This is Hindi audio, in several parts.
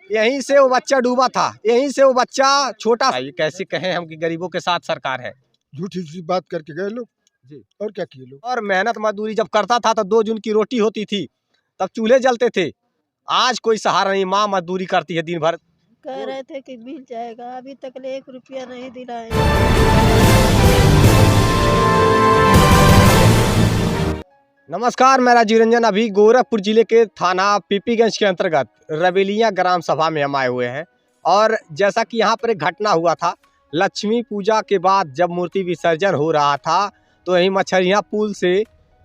यहीं से वो बच्चा डूबा था, यहीं से वो बच्चा छोटा। ये कैसे कहें हम कि गरीबों के साथ सरकार है। झूठी झूठी बात करके गए लोग जी। और क्या किए लोग। और मेहनत मजदूरी जब करता था तो 2 जून की रोटी होती थी, तब चूल्हे जलते थे। आज कोई सहारा नहीं, माँ मजदूरी करती है दिन भर। कह रहे थे कि मिल जाएगा, अभी तक 1 रुपया नहीं दिलाए। नमस्कार, मैं राजीव रंजन। अभी गोरखपुर जिले के थाना पीपीगंज के अंतर्गत रवेलियां ग्राम सभा में हम आए हुए हैं। और जैसा कि यहाँ पर एक घटना हुआ था, लक्ष्मी पूजा के बाद जब मूर्ति विसर्जन हो रहा था तो यही मछरिया पुल से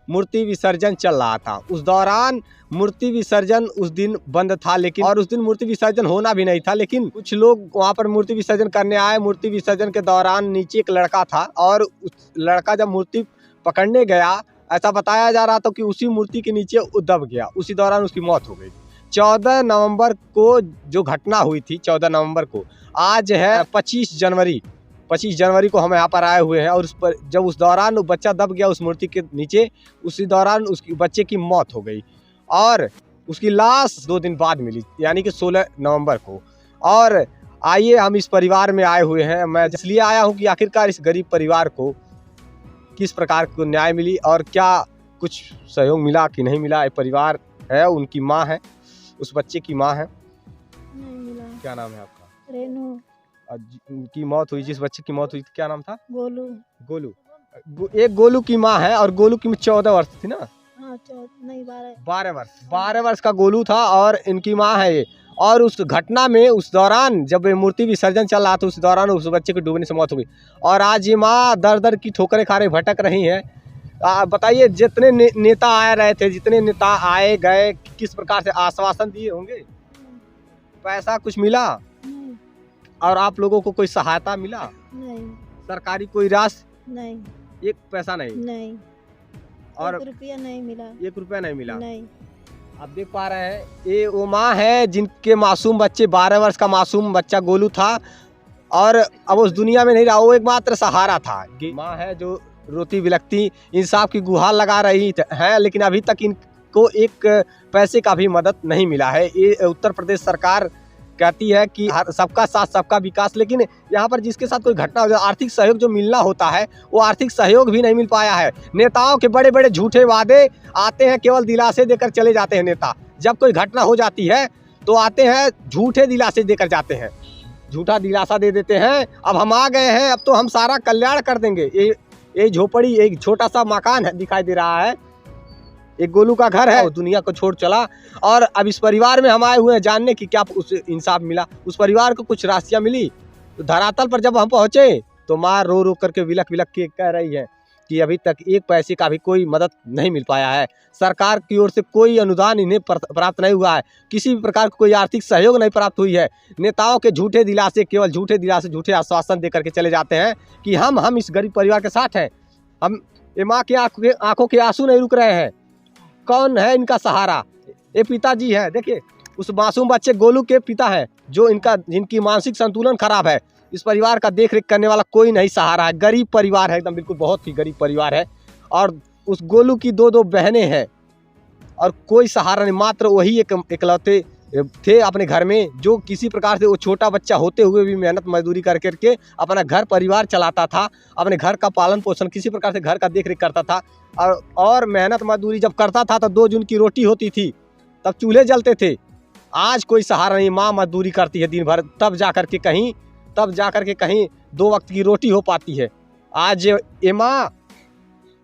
मूर्ति विसर्जन चल रहा था। उस दौरान मूर्ति विसर्जन उस दिन बंद था, लेकिन और उस दिन मूर्ति विसर्जन होना भी नहीं था, लेकिन कुछ लोग वहाँ पर मूर्ति विसर्जन करने आए। मूर्ति विसर्जन के दौरान नीचे एक लड़का था और उस लड़का जब मूर्ति पकड़ने गया, ऐसा बताया जा रहा था कि उसी मूर्ति के नीचे वो दब गया। उसी दौरान उसकी मौत हो गई। 14 नवंबर को जो घटना हुई थी, 14 नवंबर को, आज है 25 जनवरी को हम यहाँ पर आए हुए हैं। और उस पर जब उस दौरान वो बच्चा दब गया उस मूर्ति के नीचे, उसी दौरान उसकी बच्चे की मौत हो गई और उसकी लाश 2 दिन बाद मिली, यानी कि 16 नवंबर को। और आइए हम इस परिवार में आए हुए हैं। मैं इसलिए आया हूँ कि आखिरकार इस गरीब परिवार को किस प्रकार को न्याय मिली और क्या कुछ सहयोग मिला कि नहीं मिला। ये परिवार है, उनकी माँ है, उस बच्चे की माँ है। नहीं मिला। क्या नाम है आपका? रेनू। उनकी मौत हुई, जिस बच्चे की मौत हुई क्या नाम था? गोलू। गोलू। एक गोलू की माँ है और गोलू की 14 वर्ष थी ना? हाँ, नहीं 12 वर्ष का गोलू था और इनकी माँ है ये। और उस घटना में उस दौरान जब मूर्ति विसर्जन चल रहा था, उस दौरान उस बच्चे की डूबने से मौत हो गई। और आज ये माँ दर दर की ठोकरें खा रही, भटक रही हैं। बताइए, जितने नेता आए रहे थे, जितने नेता आए गए, किस प्रकार से आश्वासन दिए होंगे? पैसा कुछ मिला? नहीं। और आप लोगों को कोई सहायता मिला? नहीं। सरकारी कोई राशि? नहीं। 1 पैसा नहीं? नहीं। और 1 रुपया नहीं मिला। 1 रुपया नहीं मिला? नहीं। आप देख पा रहे हैं, ये वो माँ है जिनके मासूम बच्चे, 12 वर्ष का मासूम बच्चा गोलू था और अब उस दुनिया में नहीं रहा। वो एकमात्र सहारा था। माँ है जो रोती बिलखती इंसाफ की गुहार लगा रही है, लेकिन अभी तक इनको 1 पैसे का भी मदद नहीं मिला है। ये उत्तर प्रदेश सरकार कहती है कि सबका साथ सबका विकास, लेकिन यहाँ पर जिसके साथ कोई घटना हो जाए, आर्थिक सहयोग जो मिलना होता है वो आर्थिक सहयोग भी नहीं मिल पाया है। नेताओं के बड़े बड़े झूठे वादे आते हैं, केवल दिलासे देकर चले जाते हैं नेता। जब कोई घटना हो जाती है तो आते हैं, झूठे दिलासे देकर जाते हैं, झूठा दिलासा दे देते हैं। अब हम आ गए हैं, अब तो हम सारा कल्याण कर देंगे। ये झोपड़ी, एक छोटा सा मकान है दिखाई दे रहा है, एक गोलू का घर है, वो दुनिया को छोड़ चला। और अब इस परिवार में हम आए हुए हैं जानने की क्या उसे इंसाफ मिला, उस परिवार को कुछ राशियाँ मिली। तो धरातल पर जब हम पहुँचे तो माँ रो रो करके विलख विलख के कह रही है कि अभी तक 1 पैसे का भी कोई मदद नहीं मिल पाया है। सरकार की ओर से कोई अनुदान इन्हें प्राप्त नहीं हुआ है, किसी भी प्रकार का कोई आर्थिक सहयोग नहीं प्राप्त हुई है। नेताओं के झूठे दिलासे, केवल झूठे दिलासे, झूठे आश्वासन दे करके चले जाते हैं कि हम इस गरीब परिवार के साथ हैं। हम ये माँ की आंखों के आंसू नहीं रुक रहे हैं। कौन है इनका सहारा? ये पिताजी है। देखिए, उस मासूम बच्चे गोलू के पिता हैं जो जिनकी मानसिक संतुलन खराब है। इस परिवार का देख रेख करने वाला कोई नहीं सहारा है। गरीब परिवार है एकदम, बिल्कुल बहुत ही गरीब परिवार है। और उस गोलू की 2 बहनें हैं और कोई सहारा नहीं। मात्र वही इकलौते थे अपने घर में, जो किसी प्रकार से वो छोटा बच्चा होते हुए भी मेहनत मजदूरी कर करके अपना घर परिवार चलाता था, अपने घर का पालन पोषण, किसी प्रकार से घर का देख रेख करता था। और मेहनत मजदूरी जब करता था तो 2 जून की रोटी होती थी, तब चूल्हे जलते थे। आज कोई सहारा नहीं, माँ मजदूरी करती है दिन भर, तब जा कर के कहीं 2 वक्त की रोटी हो पाती है। आज ये माँ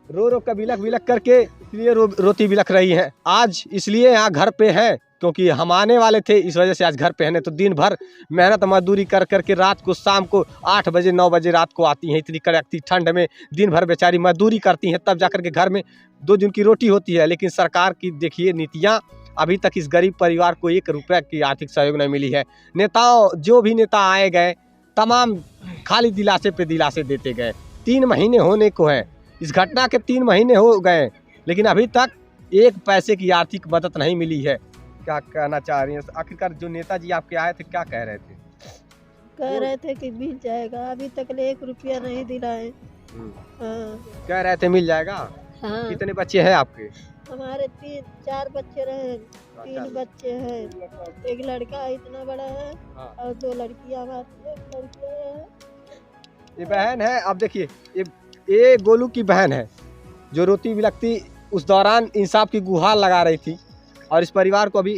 रो रो कर बिलख करके इसलिए रोती बिलख रही है। आज इसलिए यहाँ घर पे है क्योंकि हम आने वाले थे, इस वजह से आज घर पे है। तो दिन भर मेहनत मजदूरी कर करके रात को, शाम को 8 बजे 9 बजे रात को आती हैं। इतनी कड़कती ठंड में दिन भर बेचारी मजदूरी करती हैं, तब जाकर के घर में 2 दिन की रोटी होती है। लेकिन सरकार की देखिए नीतियाँ, अभी तक इस गरीब परिवार को 1 रुपये की आर्थिक सहयोग नहीं मिली है। नेताओं, जो भी नेता आए गए, तमाम खाली दिलासे पे दिलासे देते गए। 3 महीने होने को हैं, इस घटना के 3 महीने हो गए, लेकिन अभी तक 1 पैसे की आर्थिक मदद नहीं मिली है। क्या कहना चाह रही हैं? आखिरकार जो नेताजी आपके आए थे क्या कह रहे थे? कह रहे थे कि मिल जाएगा, अभी तक 1 रुपया नहीं दिलाए। हाँ। कह रहे थे मिल जाएगा। हाँ कितने बच्चे हैं आपके? हमारे 4 बच्चे रहे, 3 बच्चे हैं, एक लड़का इतना बड़ा है हाँ। और 2 लड़कियां लड़के हैं। ये बहन है। अब देखिए ये गोलू की बहन है जो रोती बिलखती उस दौरान इंसाफ की गुहार लगा रही थी और इस परिवार को अभी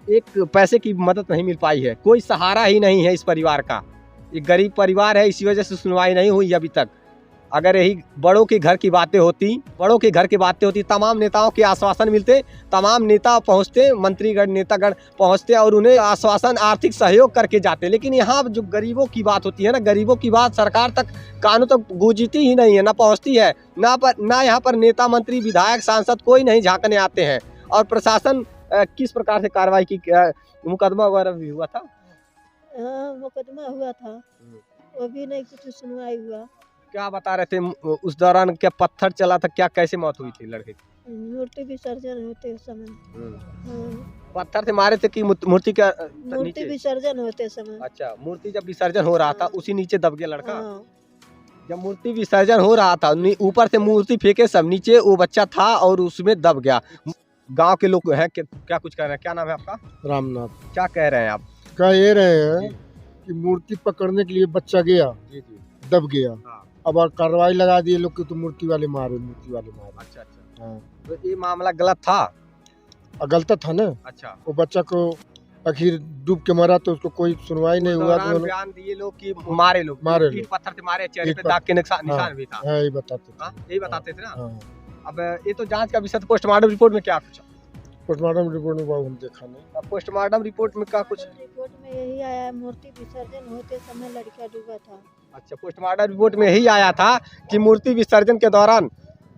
एक पैसे की मदद नहीं मिल पाई है। कोई सहारा ही नहीं है इस परिवार का। ये गरीब परिवार है, इसी वजह से सुनवाई नहीं हुई अभी तक। अगर यही बड़ों के घर की बातें होती, तमाम नेताओं के आश्वासन मिलते, तमाम नेता पहुंचते, मंत्रीगण नेतागण पहुंचते और उन्हें आश्वासन आर्थिक सहयोग करके जाते। लेकिन यहाँ जो गरीबों की बात होती है ना, गरीबों की बात सरकार तक, कानून तक गूंजती ही नहीं है, ना पहुँचती है, ना यहाँ पर नेता मंत्री विधायक सांसद कोई नहीं झांकने आते हैं। और प्रशासन किस प्रकार से कार्रवाई की, मुकदमा वगैरह भी हुआ था? हाँ मुकदमा हुआ था, वो भी नहीं कुछ सुनवाई हुआ। क्या बता रहे थे उस दौरान? क्या पत्थर चला था? क्या कैसे मौत हुई थी लड़के की? मूर्ति विसर्जन होते समय हाँ। पत्थर से मारे थे कि मूर्ति का मूर्ति विसर्जन होते समय? अच्छा, मूर्ति जब विसर्जन हो रहा था उसी नीचे दब गया लड़का। हाँ। जब मूर्ति विसर्जन हो रहा था ऊपर से मूर्ति फेंके सब, नीचे वो बच्चा था और उसमें दब गया। गांव के लोग हैं क्या कुछ कह रहे हैं? क्या नाम है आपका? रामनाथ। क्या कह रहे हैं आप? कह ये रहे हैं कि मूर्ति पकड़ने के लिए बच्चा गया, दब गया। हाँ। अब और कार्रवाई लगा दिए लोग कि तो मूर्ति वाले मारे। अच्छा। हाँ। तो ये मामला गलत था? गलत था ना। अच्छा। वो बच्चा को आखिर डूब के मरा तो उसको कोई सुनवाई नहीं हुआ। तो बयान दिए लोग कि मारे पीठ पत्थर से मारे, चेहरे पे दाग के निशान भी था। यही बताते थे। यही बताते थे ना। हाँ। अब ये तो जांच का विषय। पोस्टमार्टम रिपोर्ट में क्या कुछ? पोस्टमार्टम रिपोर्ट में हम देखा नहीं। पोस्टमार्टम रिपोर्ट में क्या कुछ? रिपोर्ट में यही आया, मूर्ति विसर्जन होते समय लड़का डूबा था। अच्छा, पोस्टमार्टम रिपोर्ट में यही आया था कि मूर्ति विसर्जन के दौरान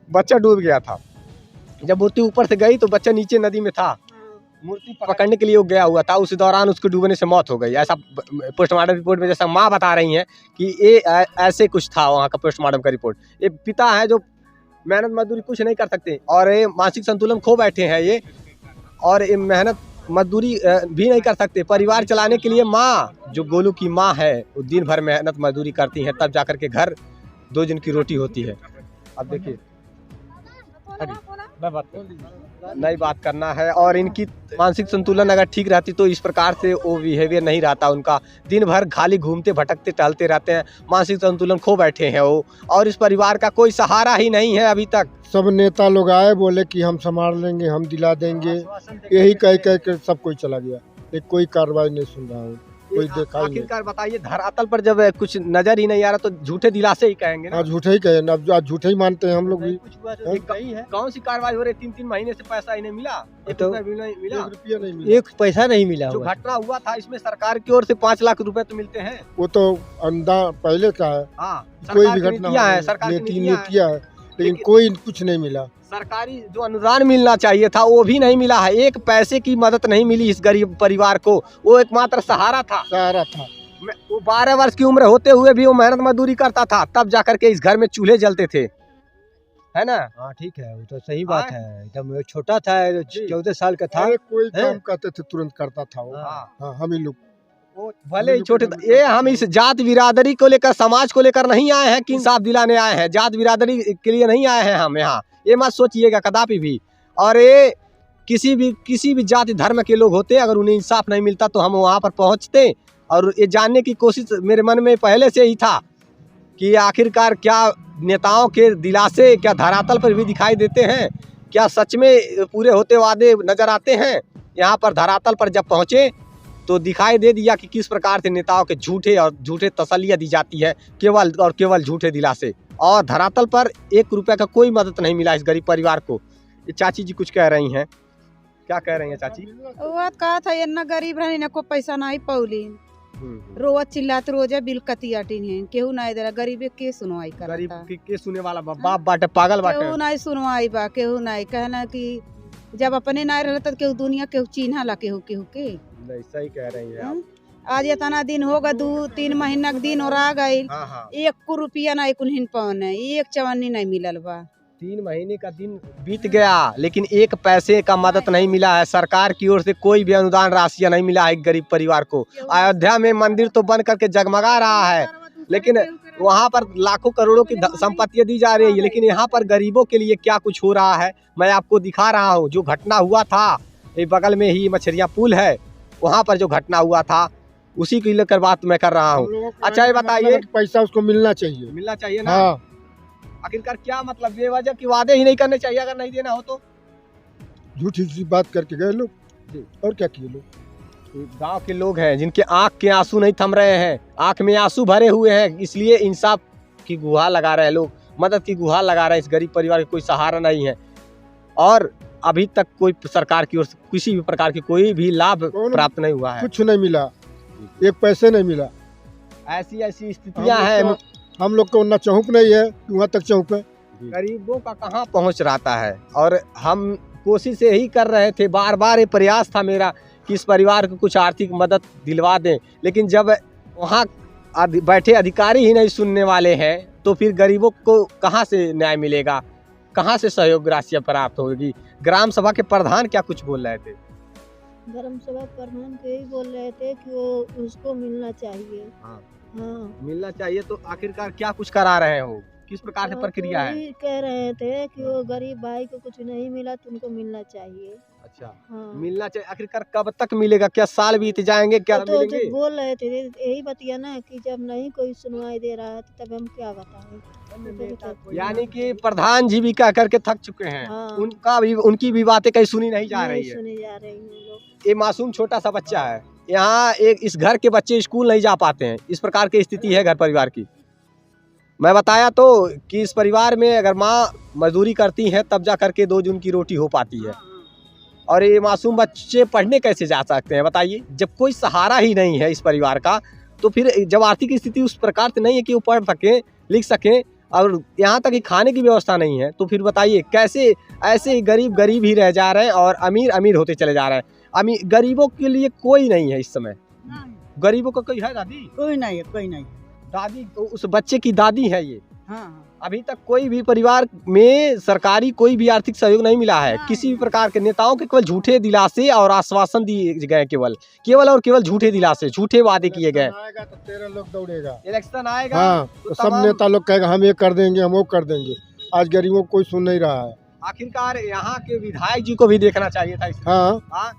बच्चा डूब गया था। जब मूर्ति ऊपर से गई तो बच्चा नीचे नदी में था। मूर्ति पकड़ने के लिए वो गया हुआ था, उसी दौरान उसको डूबने से मौत हो गई। ऐसा पोस्टमार्टम रिपोर्ट में जैसा माँ बता रही हैं कि ये ऐसे कुछ था वहाँ का पोस्टमार्टम का रिपोर्ट। ये पिता है जो मेहनत मजदूरी कुछ नहीं कर सकते और ये मानसिक संतुलन खो बैठे हैं ये, और ये मेहनत मजदूरी भी नहीं कर सकते। परिवार चलाने के लिए माँ, जो गोलू की माँ है, वो दिन भर मेहनत मजदूरी करती हैं, तब जाकर के घर 2 दिन की रोटी होती है। अब देखिए नहीं बात करना है। और इनकी मानसिक संतुलन अगर ठीक रहती तो इस प्रकार से वो बिहेवियर नहीं रहता उनका। दिन भर खाली घूमते भटकते टहलते रहते हैं, मानसिक संतुलन खो बैठे हैं वो, और इस परिवार का कोई सहारा ही नहीं है अभी तक। सब नेता लोग आए, बोले कि हम संभाल लेंगे, हम दिला देंगे, यही कह कर सब कोई चला गया। लेकिन कोई कार्रवाई नहीं सुन रहा हूँ, कोई देखा ही नहीं। आखिरकार बताइए, धरातल पर जब कुछ नजर ही नहीं आ रहा तो झूठे दिलासे ही कहेंगे ना। आज झूठे ही कहे, अब आज झूठे ही मानते हैं हम लोग भी। कौन सी कार्रवाई हो रही? 3 महीने से पैसा ही नहीं मिला, एक रुपया भी नहीं मिला, 1 रुपया नहीं मिला, 1 पैसा नहीं मिला। जो घटना हुआ था इसमें सरकार की ओर से 5 लाख रुपए तो मिलते हैं। वो तो अंदा पहले का है। हाँ, कोई भी घटना है, सरकार की नीतियाँ है, लेकिन कोई कुछ नहीं मिला। सरकारी जो अनुदान मिलना चाहिए था वो भी नहीं मिला है। 1 पैसे की मदद नहीं मिली इस गरीब परिवार को। वो एकमात्र सहारा था। वो 12 वर्ष की उम्र होते हुए भी वो मेहनत मजदूरी करता था, तब जाकर के इस घर में चूल्हे जलते थे, है ना। हाँ ठीक है, वो तो सही बात है। एकदम छोटा था, 14 साल का था। कोई काम कहते थे तुरंत करता था वो। हाँ, हम ही लोग भले ही छोटे, ये हम इस जात बिरादरी को लेकर, समाज को लेकर नहीं आए हैं कि इंसाफ दिलाने आए हैं। जात बिरादरी के लिए नहीं आए हैं हम यहाँ, ये मत सोचिएगा कदापि भी। और ये किसी भी जाति धर्म के लोग होते, अगर उन्हें इंसाफ नहीं मिलता तो हम वहाँ पर पहुँचते। और ये जानने की कोशिश मेरे मन में पहले से ही था कि आखिरकार क्या नेताओं के दिलासे क्या धरातल पर भी दिखाई देते हैं, क्या सच में पूरे होते वादे नजर आते हैं। यहाँ पर धरातल पर जब पहुँचे तो दिखाई दे दिया कि किस प्रकार से नेताओं के झूठे तसल्लियाँ दी जाती है, केवल और केवल झूठे दिलासे। और धरातल पर 1 रुपये का कोई मदद नहीं मिला इस गरीब परिवार को। ये चाची जी कुछ कह रही हैं, क्या कह रही हैं चाची? वो कहा था इतना गरीब रहने को पैसा नहीं पौली, रोज चिल्लाते रोजे बिल कतियाटीन है, केहू नहीं दे रहा। गरीबे के सुनवाई करता, गरीब के सुने वाला बाप बाटे, पागल बाटे। केहू नहीं सुनवाई बा, केहू नहीं कहना कि जब अपने नहीं रहले तब केहू दुनिया केहू चिन्हा ला केहू के नहीं। सही कह रही है आप। आज इतना दिन होगा, 2-3 महीना के दिन और आ गई। 1 रुपया नहीं कुन्हिन पौने, 1 चवन्नी नहीं मिलल बा। 3 महीने का दिन बीत गया लेकिन 1 पैसे का मदद नहीं मिला है। सरकार की ओर से कोई भी अनुदान राशि नहीं मिला है गरीब परिवार को। अयोध्या में मंदिर तो बन करके जगमगा रहा है, लेकिन वहाँ पर लाखों करोड़ों की संपत्तियां दी जा रही है, लेकिन यहाँ पर गरीबों के लिए क्या कुछ हो रहा है मैं आपको दिखा रहा हूँ। जो घटना हुआ था ये बगल में ही मछरिया पुल है, वहाँ पर जो घटना हुआ था उसी को लेकर बात मैं कर रहा हूँ। अच्छा ये बताइए, पैसा उसको मिलना चाहिए ना। हाँ। आखिरकार क्या मतलब बेवजह की वादे ही नहीं करने चाहिए, अगर नहीं देना हो तो झूठी सी बात करके गए लोग, और क्या किए लोग। गांव के लोग हैं जिनके आंख के आंसू नहीं थम रहे हैं, आंख में आंसू भरे हुए हैं, इसलिए इंसाफ की गुहार लगा रहे हैं लोग, मदद की गुहार लगा रहे हैं। इस गरीब परिवार का कोई सहारा नहीं है और अभी तक कोई सरकार की ओर से किसी भी प्रकार की कोई भी लाभ प्राप्त नहीं हुआ है, कुछ नहीं मिला, एक पैसे नहीं मिला। ऐसी स्थितियां हैं। हम लोग को ना चौंक नहीं है, वहाँ तक चौंक है। गरीबों का कहाँ पहुँच रहता है। और हम कोशिश यही कर रहे थे, बार बार ये प्रयास था मेरा कि इस परिवार को कुछ आर्थिक मदद दिलवा दें, लेकिन जब वहाँ बैठे अधिकारी ही नहीं सुनने वाले हैं तो फिर गरीबों को कहाँ से न्याय मिलेगा, कहाँ से सहयोग राशि प्राप्त होगी। ग्राम सभा के प्रधान क्या कुछ बोल रहे थे? ग्राम सभा प्रधान को यही बोल रहे थे कि वो उसको मिलना चाहिए। हाँ। हाँ, मिलना चाहिए। तो आखिरकार क्या कुछ करा रहे हो, किस प्रकार से प्रक्रिया है? वही कह रहे थे कि वो गरीब भाई को कुछ नहीं मिला तो उनको मिलना चाहिए। अच्छा, हाँ, मिलना चाहिए। आखिरकार कब तक मिलेगा? क्या साल बीत जाएंगे, क्या तो मिलेंगे? जो बोल रहे थे यही बतिया ना कि जब नहीं कोई सुनवाई दे रहा है तो तब हम क्या बताएं। यानी कि प्रधान जी भी कह करके थक चुके हैं। हाँ। उनकी भी बातें कहीं सुनी नहीं जा रही है। सुनी जा रही है लोग। ये मासूम छोटा सा बच्चा है, यहाँ इस घर के बच्चे स्कूल नहीं जा पाते हैं। इस प्रकार की स्थिति है घर परिवार की। मैं बताया तो कि इस परिवार में अगर माँ मजदूरी करती है तब जा करके 2 जून की रोटी हो पाती है, और ये मासूम बच्चे पढ़ने कैसे जा सकते हैं बताइए। जब कोई सहारा ही नहीं है इस परिवार का, तो फिर जब आर्थिक स्थिति उस प्रकार से नहीं है कि वो पढ़ सकें, लिख सकें, और यहाँ तक कि खाने की व्यवस्था नहीं है, तो फिर बताइए कैसे ऐसे गरीब ही रह जा रहे हैं और अमीर होते चले जा रहे हैं। गरीबों के लिए कोई नहीं है इस समय। गरीबों का कोई है दादी? कोई नहीं। दादी उस बच्चे की दादी है ये। हाँ, अभी तक कोई भी परिवार में सरकारी कोई भी आर्थिक सहयोग नहीं मिला है। किसी भी प्रकार के नेताओं के केवल झूठे दिलासे और आश्वासन दिए गए, केवल झूठे दिलासे, झूठे वादे किए गए। आएगा तो 13 लोग दौड़ेगा, इलेक्शन आएगा हाँ, तो सब नेता लोग कहेगा हम ये कर देंगे, हम वो कर देंगे। आज गरीबों को कोई सुन नहीं रहा है। आखिरकार यहाँ के विधायक जी को भी देखना चाहिए था इसमें। हाँ,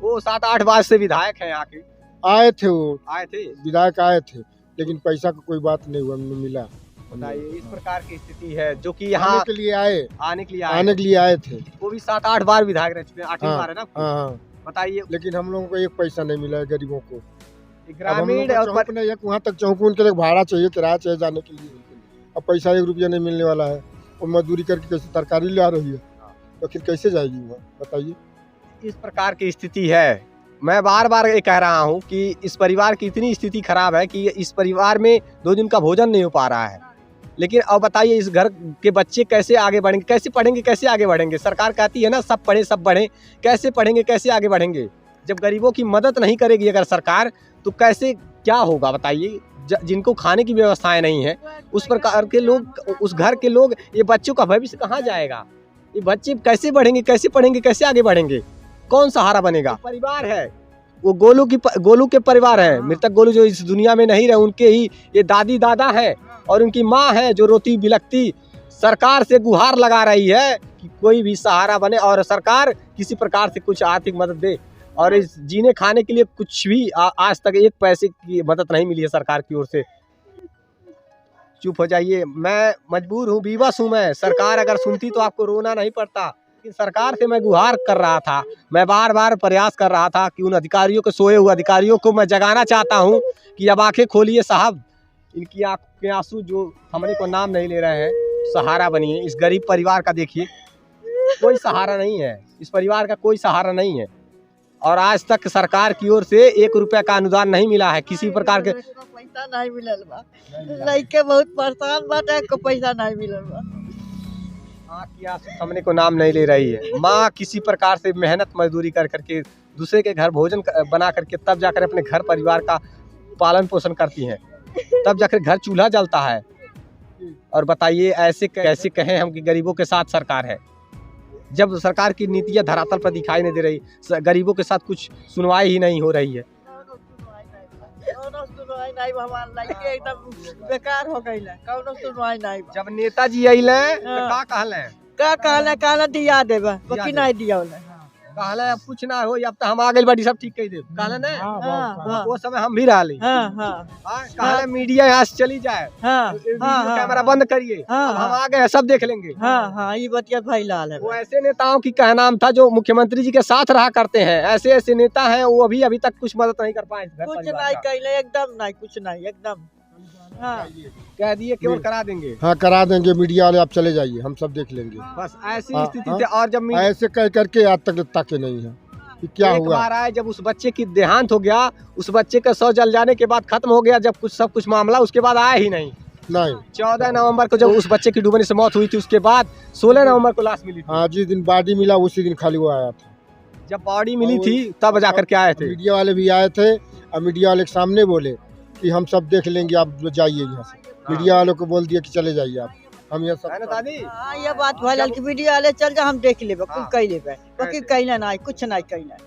वो 7-8 बार से विधायक हैं यहाँ के। आए थे, वो आए थे विधायक आए थे, लेकिन पैसा का कोई बात नहीं हुआ, मिला। बताइए, इस प्रकार की स्थिति है जो कि यहाँ आने के लिए आए थे। वो भी 7-8 बार विधायक रह चुके हैं, 8वीं बार है ना। हाँ, बताइए, लेकिन हम लोगों को एक पैसा नहीं मिला है गरीबों को। ग्रामीण और नहीं है, वहाँ तक चौंक, उनके लिए भाड़ा चाहिए, किराया चाहिए जाने के लिए। अब पैसा 1 रुपया नहीं मिलने वाला है, और मजदूरी करके कैसे तरकारी ले आ रही है, तो फिर कैसे जाएगी वहाँ बताइए। इस प्रकार की स्थिति है। मैं बार बार ये कह रहा हूँ कि इस परिवार की इतनी स्थिति खराब है कि इस परिवार में 2 दिन का भोजन नहीं हो पा रहा है। लेकिन अब बताइए इस घर के बच्चे कैसे आगे बढ़ेंगे, कैसे पढ़ेंगे, कैसे आगे बढ़ेंगे। सरकार कहती है ना सब पढ़े सब बढ़े, कैसे पढ़ेंगे, कैसे आगे बढ़ेंगे। जब गरीबों की मदद नहीं करेगी अगर सरकार, तो कैसे क्या होगा बताइए। जिनको खाने की व्यवस्थाएं नहीं है, उस प्रकार के लोग, उस घर के लोग, ये बच्चों का भविष्य कहाँ जाएगा। ये बच्चे कैसे बढ़ेंगे, कैसे पढ़ेंगे, कैसे आगे बढ़ेंगे, कौन सहारा बनेगा। परिवार है वो गोलू के परिवार है। मृतक गोलू जो इस दुनिया में नहीं रहे, उनके ही ये दादी दादा है और उनकी माँ है जो रोती बिलखती सरकार से गुहार लगा रही है कि कोई भी सहारा बने और सरकार किसी प्रकार से कुछ आर्थिक मदद दे। और इस जीने खाने के लिए कुछ भी आज तक 1 पैसे की मदद नहीं मिली है सरकार की ओर से। चुप हो जाइए, मैं मजबूर हूँ, विवश हूँ मैं। सरकार अगर सुनती तो आपको रोना नहीं पड़ता। लेकिन सरकार से मैं गुहार कर रहा था, मैं बार बार प्रयास कर रहा था कि उन अधिकारियों को, सोए हुए अधिकारियों को मैं जगाना चाहता हूँ कि अब आंखें खोलिए साहब। इनकी आंख के आंसू जो थमने को नाम नहीं ले रहे हैं, सहारा बनिए। इस गरीब परिवार का देखिए, कोई सहारा नहीं है, इस परिवार का कोई सहारा नहीं है। और आज तक सरकार की ओर से 1 रुपया का अनुदान नहीं मिला है किसी प्रकार के। पैसा नहीं मिलल बा, लइके बहुत परेशान बाटे, को पैसा नहीं मिलल बा। आँख की आंसू थमने को नाम नहीं ले रही है। माँ किसी प्रकार से मेहनत मजदूरी कर करके दूसरे के घर भोजन बना करके तब जाकर अपने घर परिवार का पालन पोषण करती हैं, तब जाकर घर चूल्हा जलता है। और बताइए ऐसे कैसे कहें हम कि गरीबों के साथ सरकार है, जब सरकार की नीतियाँ धरातल पर दिखाई नहीं दे रही, गरीबों के साथ कुछ सुनवाई ही नहीं हो रही है। सुनवाई नहीं हमार लड़के एकदम बेकार हो गई है, कौनो सुनवाई नहीं। जब नेताजी अइले तो हाँ। का कहले? का कहले दिया देबा, बाकी नहीं दिया वाला। कहले अब कुछ ना हो, अब तो हम आ गइल बाड़ी, सब ठीक कह दे। कहले ने हां वो समय हम भी रहली। हां हां कहले मीडिया यहाँ से चली जाए, हां कैमरा बंद करिए, हाँ, अब हम आ गए सब देख लेंगे। हां ये बतिया फैलाल है। वो ऐसे नेताओं की कहना था जो मुख्यमंत्री जी के साथ रहा करते हैं, ऐसे ऐसे नेता हैं वो अभी तक कुछ मदद नहीं कर पाए इस घर कुछ परिवार नहीं का। कहले, एकदम नहीं, कुछ नहीं एकदम। हाँ कह दिए केवल करा देंगे, हाँ करा देंगे, मीडिया वाले आप चले जाइए, हम सब देख लेंगे। बस ऐसी हाँ, स्थिति हाँ। थी। और जब ऐसे कह करके आज तक ताके नहीं है कि क्या एक हुआ। बार आए, जब उस बच्चे की देहांत हो गया, उस बच्चे का शव जल जाने के बाद खत्म हो गया, जब सब कुछ मामला, उसके बाद आया ही नहीं। नहीं 14 नवंबर को जब उस बच्चे की डूबने से मौत हुई थी, उसके बाद 16 नवंबर को लाश मिली थी। हाँ, जिस दिन बॉडी मिला उसी दिन खाली वो आया था। जब बॉडी मिली थी तब जाकर के आए थे। मीडिया वाले भी आए थे और मीडिया वाले के सामने बोले कि हम सब देख लेंगे, आप जाइए यहाँ से। मीडिया वालों को बोल दिया कि चले जाइए आप, हम यहाँ है ना सब। दादी? हाँ, ये बात भइल कि वीडियो वाले चल जा, हम देख लेबे, कुछ कह लेबे, बाकी कहले नहीं, कुछ नहीं कहले।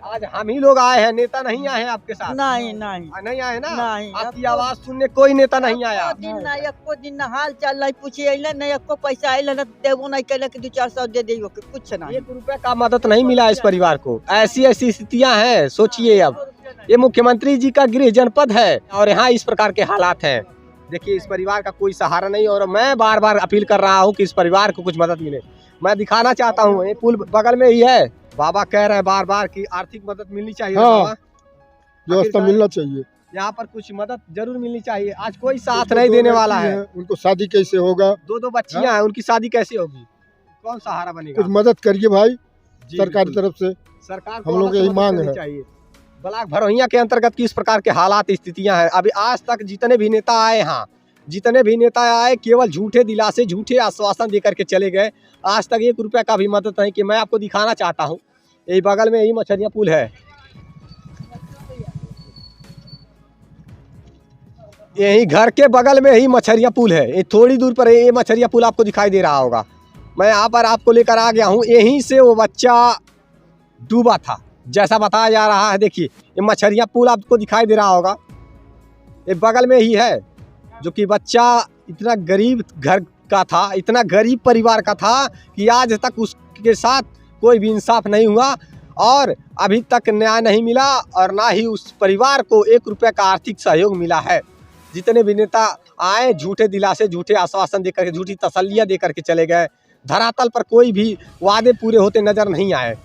आज हम ही लोग आए हैं, नेता नहीं आए हैं आपके साथ? नहीं नहीं नहीं आए ना? नहीं, आपकी आवाज सुनने कोई नेता नहीं आया। एको दिन ना हाल चाल नहीं पूछे अइले, नहीं एको पैसा अइले, ना देबो नहीं कहले कि 2-400 दे दियो, कुछ नहीं। 1 रुपए का मदद नहीं मिला इस परिवार को। ऐसी ऐसी स्थितियां हैं, सोचिए। अब ये मुख्यमंत्री जी का गृह जनपद है और यहाँ इस प्रकार के हालात हैं। देखिए, इस परिवार का कोई सहारा नहीं, और मैं बार बार अपील कर रहा हूँ कि इस परिवार को कुछ मदद मिले। मैं दिखाना चाहता हूँ, ये पुल बगल में ही है। बाबा कह रहे हैं बार बार कि आर्थिक मदद मिलनी चाहिए। हाँ, बाबा, व्यवस्था मिलना चाहिए। यहाँ पर कुछ मदद जरूर मिलनी चाहिए। आज कोई साथ नहीं देने वाला है। उनको शादी कैसे होगा? 2 बच्चियां हैं, उनकी शादी कैसे होगी? कौन सहारा बनेगा? कुछ मदद करिए भाई जी, सरकारी बिल्कुल। तरफ से। सरकार हम लोग यही मांग है। चाहिए। ब्लॉक भरोहिया के अंतर्गत की इस प्रकार के हालात स्थितियां हैं। अभी आज तक जितने भी नेता आए, यहाँ जितने भी नेता आए, केवल झूठे दिलासे, झूठे आश्वासन देकर के चले गए। आज तक 1 रुपए का भी मदद नहीं कि। मैं आपको दिखाना चाहता हूँ, यही बगल में यही मछरिया पुल है, यही घर के बगल में ही मछरिया पुल है। ये थोड़ी दूर पर ये मछरिया पुल आपको दिखाई दे रहा होगा। मैं यहाँ पर आपको लेकर आ गया हूँ। यहीं से वो बच्चा डूबा था, जैसा बताया जा रहा है। देखिए, ये मछरिया पुल आपको दिखाई दे रहा होगा, ये बगल में ही है। जो कि बच्चा इतना गरीब घर का था, इतना गरीब परिवार का था कि आज तक उसके साथ कोई भी इंसाफ नहीं हुआ और अभी तक न्याय नहीं मिला, और ना ही उस परिवार को 1 रुपये का आर्थिक सहयोग मिला है। जितने भी नेता आए, झूठे दिलासे, झूठे आश्वासन देकर के, झूठी तसल्लियाँ देकर के चले गए। धरातल पर कोई भी वादे पूरे होते नजर नहीं आए।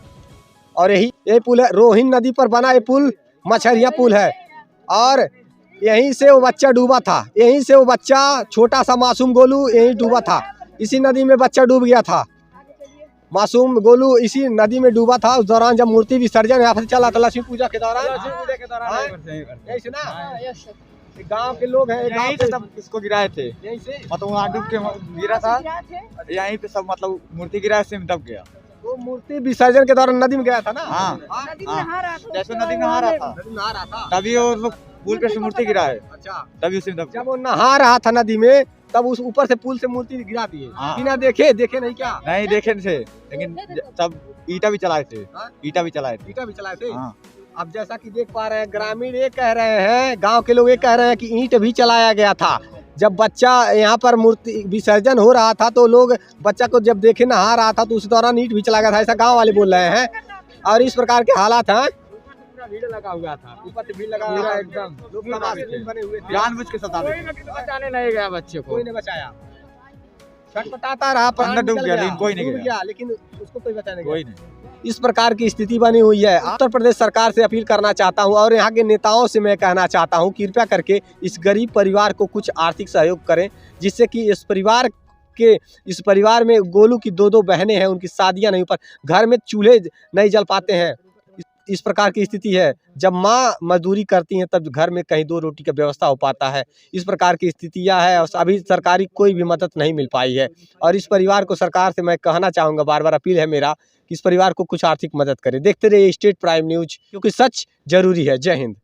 और यही पुल है, रोहिन नदी पर बना ये पुल मछरिया पुल है, और यहीं से वो बच्चा डूबा था। यहीं से वो बच्चा, छोटा सा मासूम गोलू, यहीं डूबा था। इसी नदी में बच्चा डूब गया था। मासूम गोलू इसी नदी में डूबा था। उस दौरान जब मूर्ति विसर्जन यहाँ पर चला था, लक्ष्मी पूजा के दौरान, यही से ना गांव के लोग हैं, गांव के सब इसको गिराए थे। यहीं से मतलब वहाँ डूब के गिरा था, यहीं पे सब मतलब मूर्ति गिरा से दब गया। वो मूर्ति विसर्जन के दौरान नदी में गया था ना। हाँ, जैसे नदी नहा रहा था, नदी में नहा रहा था, तभी वो लोग पुल पे से मूर्ति गिरा है, अच्छा। तभी उसी में दब गया। जब वो नहा रहा था नदी में, तब उस ऊपर से पुल से मूर्ति गिरा दिए। हाँ। बिना देखे नहीं क्या? नहीं देखे थे, लेकिन तब ईटा भी चलाए थे, हाँ? ईटा भी चलाए थे। ईंटा भी चलाए थे। हाँ। अब जैसा कि देख पा रहे हैं, ग्रामीण ये कह रहे हैं, गांव के लोग ये कह रहे हैं कि ईंट भी चलाया गया था। जब बच्चा यहाँ पर मूर्ति विसर्जन हो रहा था तो लोग बच्चा को जब देखे नहा रहा था तो उस दौरान ईंट भी चला गया था, ऐसा गांव वाले बोल रहे हैं। और इस प्रकार के हालात हैं। भीड़ लगा हुआ था, ऊपर से भीड़ लगा हुआ था, एकदम लोग तमाशे बने हुए थे। जानबूझ के सता दे, बचाने नहीं गया बच्चे को, कोई ने बचाया। छटपटाता रहा, अंदर प्राण डूब निकल गया, लेकिन कोई नहीं डूब गया। गया, लेकिन उसको कोई बचाने नहीं कोई गया। नहीं। इस प्रकार की स्थिति बनी हुई है। उत्तर प्रदेश सरकार से अपील करना चाहता हूं और यहाँ के नेताओं से मैं कहना चाहता हूं, कृपया करके इस गरीब परिवार को कुछ आर्थिक सहयोग करें, जिससे कि इस परिवार में गोलू की 2 बहनें हैं, उनकी शादियां नहीं, पर घर में चूल्हे नहीं जल पाते हैं। इस प्रकार की स्थिति है। जब माँ मजदूरी करती हैं तब घर में कहीं 2 रोटी का व्यवस्था हो पाता है। इस प्रकार की स्थितियां है और अभी सरकारी कोई भी मदद नहीं मिल पाई है। और इस परिवार को सरकार से मैं कहना चाहूँगा, बार बार अपील है मेरा कि इस परिवार को कुछ आर्थिक मदद करें। देखते रहिए स्टेट प्राइम न्यूज, क्योंकि सच जरूरी है। जय हिंद।